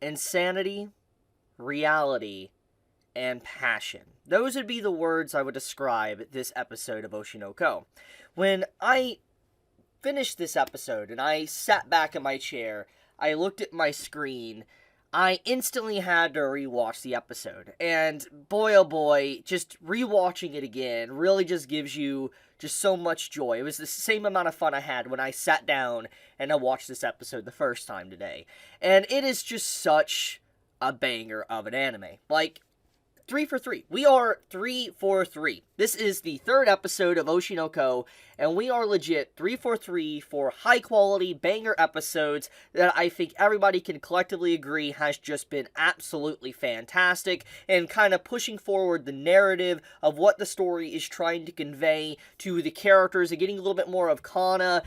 insanity, reality, and passion. Those would be the words I would describe this episode of Oshinoko. When I finished this episode and I sat back in my chair, I looked at my screen, I instantly had to rewatch the episode. And boy oh boy, just rewatching it again really just gives you just so much joy. It was the same amount of fun I had when I sat down and I watched this episode the first time today. And it is just such a banger of an anime. Like, 3 for 3. We are 3 for 3. This is the third episode of Oshinoko, and we are legit 3 for 3 for high-quality banger episodes that I think everybody can collectively agree has just been absolutely fantastic, and kind of pushing forward the narrative of what the story is trying to convey to the characters, and getting a little bit more of Kana.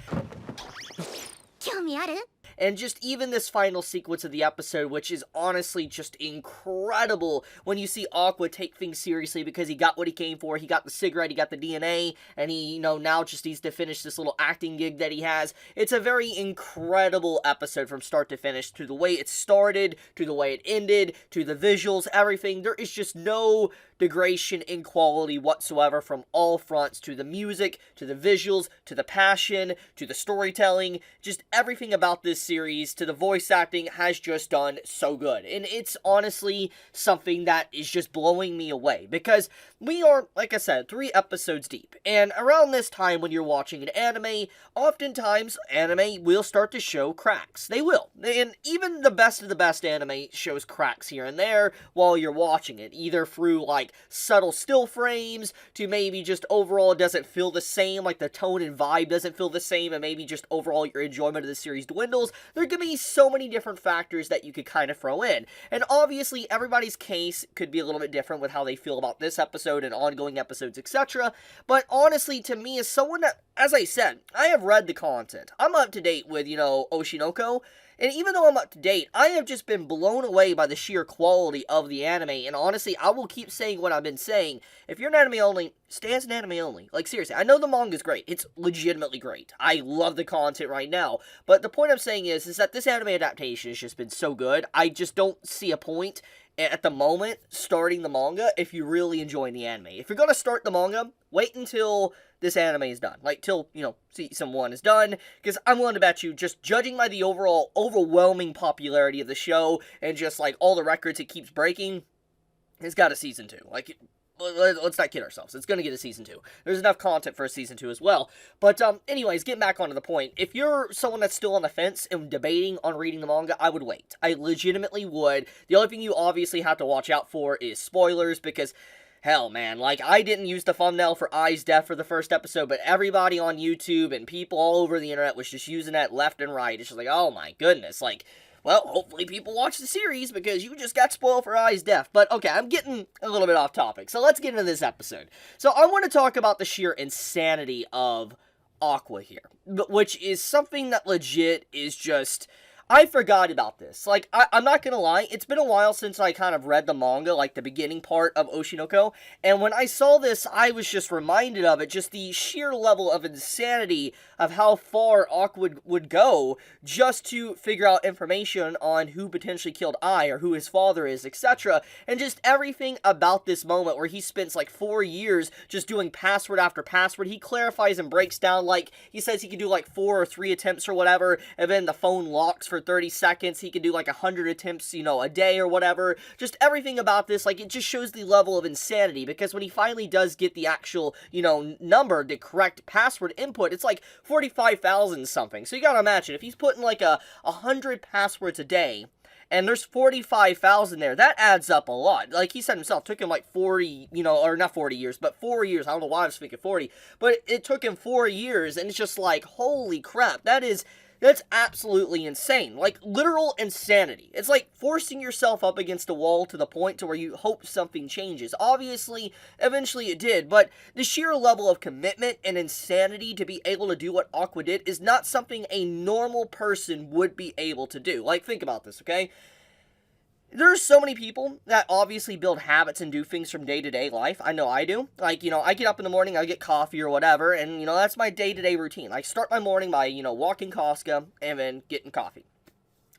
And just even this final sequence of the episode, which is honestly just incredible when you see Aqua take things seriously because he got what he came for. He got the cigarette, he got the DNA, and he, now just needs to finish this little acting gig that he has. It's a very incredible episode from start to finish, to the way it started, to the way it ended, to the visuals, everything. There is just no degradation in quality whatsoever from all fronts, to the music, to the visuals, to the passion, to the storytelling. Just everything about this series, to the voice acting, has just done so good. And it's honestly something that is just blowing me away, because we are, like I said, 3 episodes deep. And around this time when you're watching an anime, oftentimes anime will start to show cracks. They will. And even the best of the best anime shows cracks here and there while you're watching it, either through like subtle still frames, to maybe just overall it doesn't feel the same, like the tone and vibe doesn't feel the same, and maybe just overall your enjoyment of the series dwindles. There could be so many different factors that you could kind of throw in. And obviously everybody's case could be a little bit different with how they feel about this episode and ongoing episodes, etc. But honestly, to me, as someone that, as I said, I have read the content. I'm up to date with, Oshinoko. And even though I'm up to date, I have just been blown away by the sheer quality of the anime. And honestly, I will keep saying what I've been saying. If you're an anime only, stay as an anime only. Like, seriously, I know the manga is great. It's legitimately great. I love the content right now. But the point I'm saying is that this anime adaptation has just been so good. I just don't see a point at the moment starting the manga if you're really enjoying the anime. If you're going to start the manga, wait until this anime is done. Like, till, Season 1 is done, because I'm willing to bet you, just judging by the overall overwhelming popularity of the show, and just, like, all the records it keeps breaking, it's got a Season 2. Like, let's not kid ourselves. It's going to get a Season 2. There's enough content for a Season 2 as well. But, anyways, getting back onto the point, if you're someone that's still on the fence and debating on reading the manga, I would wait. I legitimately would. The only thing you obviously have to watch out for is spoilers, because hell, man, like, I didn't use the thumbnail for Eyes Deaf for the first episode, but everybody on YouTube and people all over the internet was just using that left and right. It's just like, oh my goodness, like, well, hopefully people watch the series because you just got spoiled for Eyes Deaf. But, okay, I'm getting a little bit off topic, so let's get into this episode. So, I want to talk about the sheer insanity of Aqua here, which is something that legit is just, I forgot about this. Like, I'm not gonna lie, it's been a while since I kind of read the manga, like the beginning part of Oshinoko, and when I saw this, I was just reminded of it, just the sheer level of insanity of how far Aqua would go just to figure out information on who potentially killed Ai, or who his father is, etc., and just everything about this moment where he spends like 4 years just doing password after password. He clarifies and breaks down, like, he says he can do like 4 or 3 attempts or whatever, and then the phone locks for 30 seconds, he can do like 100 attempts, a day or whatever. Just everything about this, like, it just shows the level of insanity, because when he finally does get the actual, number, the correct password input, it's like 45,000 something. So you gotta imagine, if he's putting like 100 passwords a day, and there's 45,000 there, that adds up a lot. Like he said himself, it took him like 40, or not 40 years, but 4 years. I don't know why I was thinking 40, but it took him 4 years, and it's just like, holy crap, that's absolutely insane. Like, literal insanity. It's like forcing yourself up against a wall to the point to where you hope something changes. Obviously, eventually it did, but the sheer level of commitment and insanity to be able to do what Aqua did is not something a normal person would be able to do. Like, think about this, okay? There's so many people that obviously build habits and do things from day-to-day life. I know I do. Like, I get up in the morning, I get coffee or whatever, and, that's my day-to-day routine. I start my morning by, walking Costco and then getting coffee.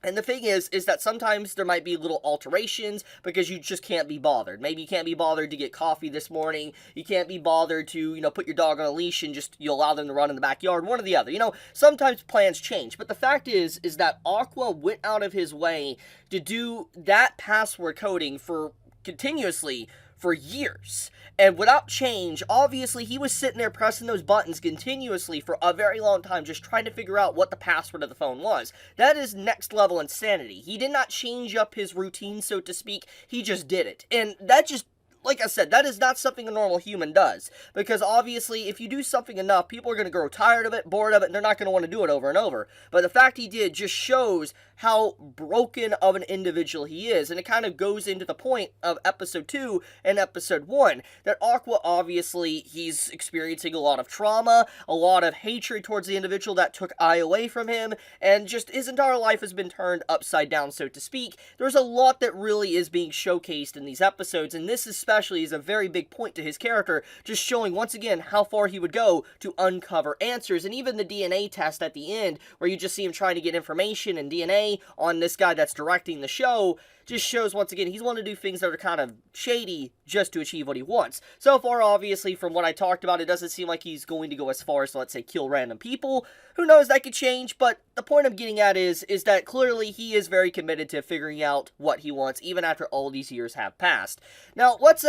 And the thing is that sometimes there might be little alterations because you just can't be bothered. Maybe you can't be bothered to get coffee this morning. You can't be bothered to, put your dog on a leash and just, you allow them to run in the backyard, one or the other. Sometimes plans change. But the fact is that Aqua went out of his way to do that password coding continuously for years. And without change, obviously he was sitting there pressing those buttons continuously for a very long time, just trying to figure out what the password of the phone was. That is next level insanity. He did not change up his routine, so to speak. He just did it. And that just, like I said, that is not something a normal human does. Because obviously, if you do something enough, people are going to grow tired of it, bored of it, and they're not going to want to do it over and over. But the fact he did just shows how broken of an individual he is. And it kind of goes into the point of episode 2 and episode 1. That Aqua, obviously, he's experiencing a lot of trauma, a lot of hatred towards the individual that took Ai away from him, and just his entire life has been turned upside down, so to speak. There's a lot that really is being showcased in these episodes, and this especially is a very big point to his character, just showing once again how far he would go to uncover answers. And even the DNA test at the end, where you just see him trying to get information and DNA on this guy that's directing the show, just shows once again he's willing to do things that are kind of shady just to achieve what he wants. So far, obviously, from what I talked about, it doesn't seem like he's going to go as far as to, let's say, kill random people. Who knows, that could change, but the point I'm getting at is that clearly he is very committed to figuring out what he wants, even after all these years have passed. Now, let's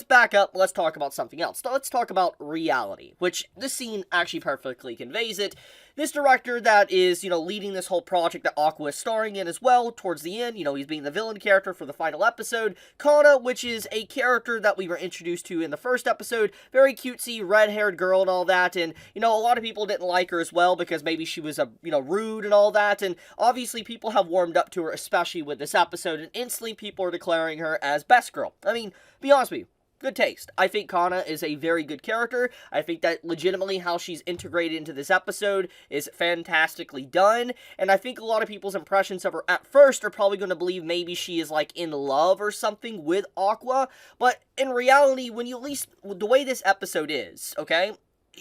back up, let's talk about something else. Let's talk about reality, which this scene actually perfectly conveys it. This director that is, leading this whole project that Aqua is starring in as well, towards the end, he's being the villain character for the final episode. Kana, which is a character that we were introduced to in the first episode, very cutesy, red-haired girl and all that, and, a lot of people didn't like her as well, because maybe she was, rude and all that, and obviously people have warmed up to her, especially with this episode, and instantly people are declaring her as best girl. I mean, be honest with you. Good taste. I think Kana is a very good character. I think that legitimately how she's integrated into this episode is fantastically done. And I think a lot of people's impressions of her at first are probably going to believe maybe she is like in love or something with Aqua. But in reality, when you at least, the way this episode is, okay,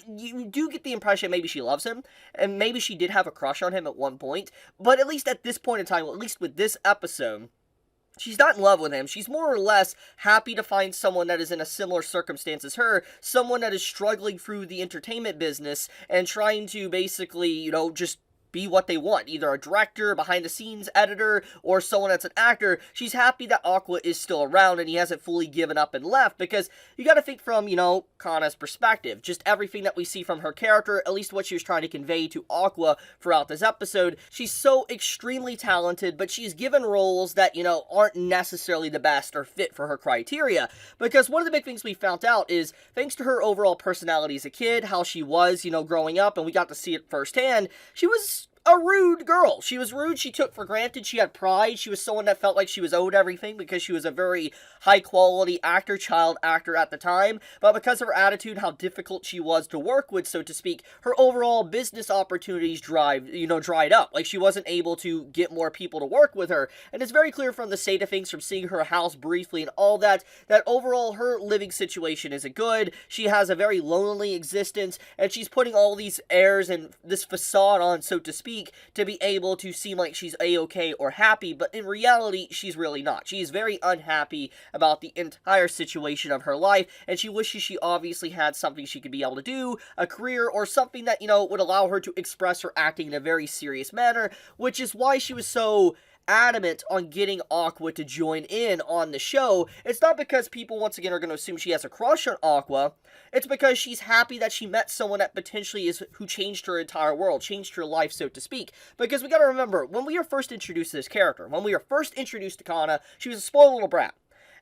you do get the impression maybe she loves him, and maybe she did have a crush on him at one point. But at least at this point in time, at least with this episode, she's not in love with him. She's more or less happy to find someone that is in a similar circumstance as her, someone that is struggling through the entertainment business and trying to basically, just be what they want, either a director, behind-the-scenes editor, or someone that's an actor. She's happy that Aqua is still around and he hasn't fully given up and left, because you gotta think from, Kana's perspective. Just everything that we see from her character, at least what she was trying to convey to Aqua throughout this episode. She's so extremely talented, but she's given roles that, aren't necessarily the best or fit for her criteria. Because one of the big things we found out is, thanks to her overall personality as a kid, how she was, growing up, and we got to see it firsthand, she was a rude girl. She was rude, she took for granted, she had pride, she was someone that felt like she was owed everything because she was a very high-quality actor, child actor at the time, but because of her attitude, how difficult she was to work with, so to speak, her overall business opportunities dried up. Like, she wasn't able to get more people to work with her, and it's very clear from the state of things, from seeing her house briefly and all that overall her living situation isn't good. She has a very lonely existence, and she's putting all these airs and this facade on, so to speak, to be able to seem like she's a-okay or happy, but in reality, she's really not. She's very unhappy about the entire situation of her life, and she wishes she obviously had something she could be able to do, a career, or something that, would allow her to express her acting in a very serious manner, which is why she was so adamant on getting Aqua to join in on the show. It's not because people, once again, are going to assume she has a crush on Aqua. It's because she's happy that she met someone that potentially who changed her entire world, changed her life, so to speak. Because we got to remember, when we were first introduced to this character, when we were first introduced to Kana, she was a spoiled little brat.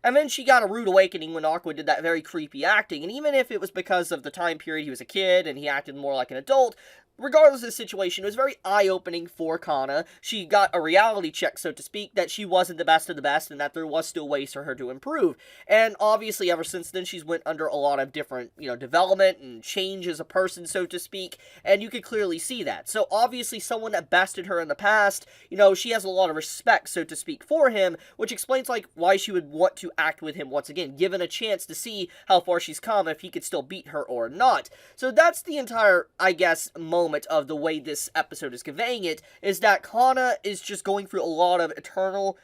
And then she got a rude awakening when Aqua did that very creepy acting. And even if it was because of the time period he was a kid and he acted more like an adult, regardless of the situation, it was very eye-opening for Kana. She got a reality check, so to speak, that she wasn't the best of the best and that there was still ways for her to improve. And obviously, ever since then, she's went under a lot of different, development and change as a person, so to speak, and you could clearly see that. So obviously, someone that bested her in the past, she has a lot of respect, so to speak, for him, which explains, why she would want to act with him once again, given a chance to see how far she's come, if he could still beat her or not. So that's the entire, I guess, moment of the way this episode is conveying it, is that Kana is just going through a lot of eternal,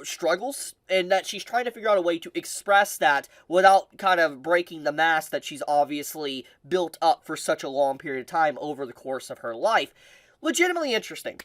struggles, and that she's trying to figure out a way to express that without kind of breaking the mask that she's obviously built up for such a long period of time over the course of her life. Legitimately interesting.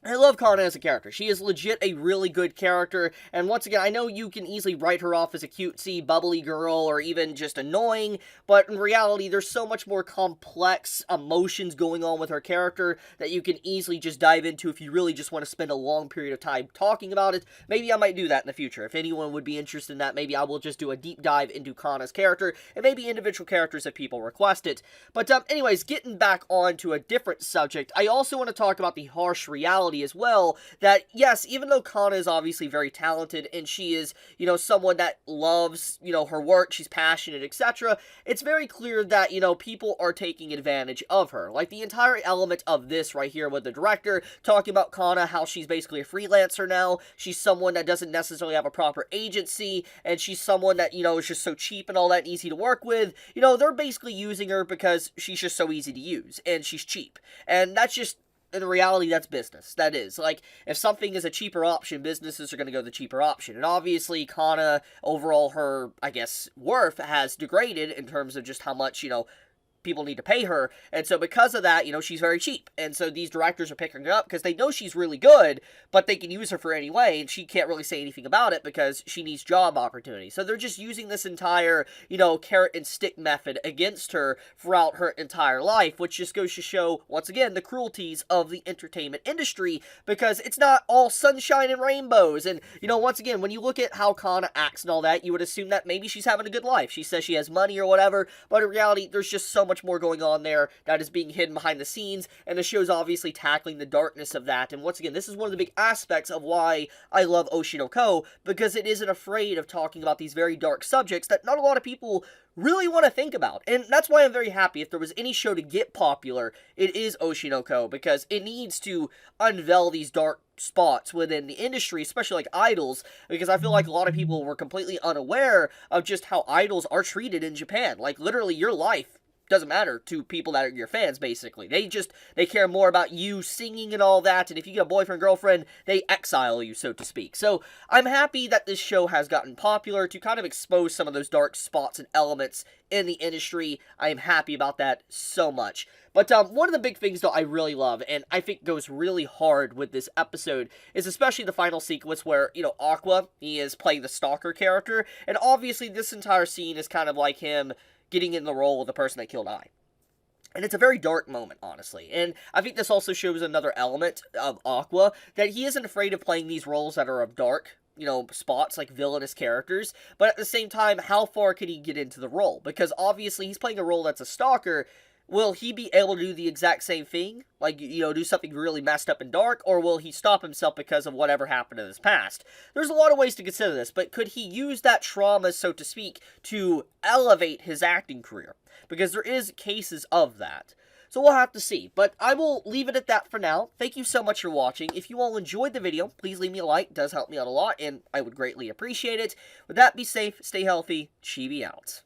I love Kana as a character. She is legit a really good character, and once again, I know you can easily write her off as a cutesy, bubbly girl, or even just annoying, but in reality, there's so much more complex emotions going on with her character that you can easily just dive into if you really just want to spend a long period of time talking about it. Maybe I might do that in the future. If anyone would be interested in that, maybe I will just do a deep dive into Kana's character, and maybe individual characters if people request it. But anyways, getting back on to a different subject, I also want to talk about the harsh reality as well, that yes, even though Kana is obviously very talented and she is, someone that loves, her work, she's passionate, etc., it's very clear that, people are taking advantage of her. Like, the entire element of this right here with the director talking about Kana, how she's basically a freelancer now, she's someone that doesn't necessarily have a proper agency, and she's someone that, is just so cheap and all that and easy to work with. They're basically using her because she's just so easy to use, and she's cheap. And that's just, in reality, that's business. That is. Like, if something is a cheaper option, businesses are going to go the cheaper option. And obviously, Kana, overall, her, I guess, worth has degraded in terms of just how much, people need to pay her, and so because of that, she's very cheap, and so these directors are picking her up because they know she's really good, but they can use her for any way, and she can't really say anything about it because she needs job opportunities. So they're just using this entire, carrot and stick method against her throughout her entire life, which just goes to show, once again, the cruelties of the entertainment industry, because it's not all sunshine and rainbows, and, once again, when you look at how Kana acts and all that, you would assume that maybe she's having a good life. She says she has money or whatever, but in reality, there's just so much more going on there that is being hidden behind the scenes, and the show's obviously tackling the darkness of that. And once again, this is one of the big aspects of why I love Oshinoko, because it isn't afraid of talking about these very dark subjects that not a lot of people really want to think about. And that's why I'm very happy. If there was any show to get popular, it is Oshinoko, because it needs to unveil these dark spots within the industry, especially like idols, because I feel like a lot of people were completely unaware of just how idols are treated in Japan. Like, literally, your life doesn't matter to people that are your fans, basically. They care more about you singing and all that, and if you get a boyfriend, girlfriend, they exile you, so to speak. So, I'm happy that this show has gotten popular to kind of expose some of those dark spots and elements in the industry. I am happy about that so much. But one of the big things, though, I really love, and I think goes really hard with this episode, is especially the final sequence where, Aqua, he is playing the stalker character, and obviously this entire scene is kind of like him getting in the role of the person that killed Ai. And it's a very dark moment, honestly. And I think this also shows another element of Aqua, that he isn't afraid of playing these roles that are of dark, spots, like villainous characters, but at the same time, how far can he get into the role? Because obviously, he's playing a role that's a stalker. Will he be able to do the exact same thing? Like, do something really messed up and dark? Or will he stop himself because of whatever happened in his past? There's a lot of ways to consider this, but could he use that trauma, so to speak, to elevate his acting career? Because there is cases of that. So we'll have to see. But I will leave it at that for now. Thank you so much for watching. If you all enjoyed the video, please leave me a like. It does help me out a lot, and I would greatly appreciate it. With that, be safe, stay healthy, Chibi out.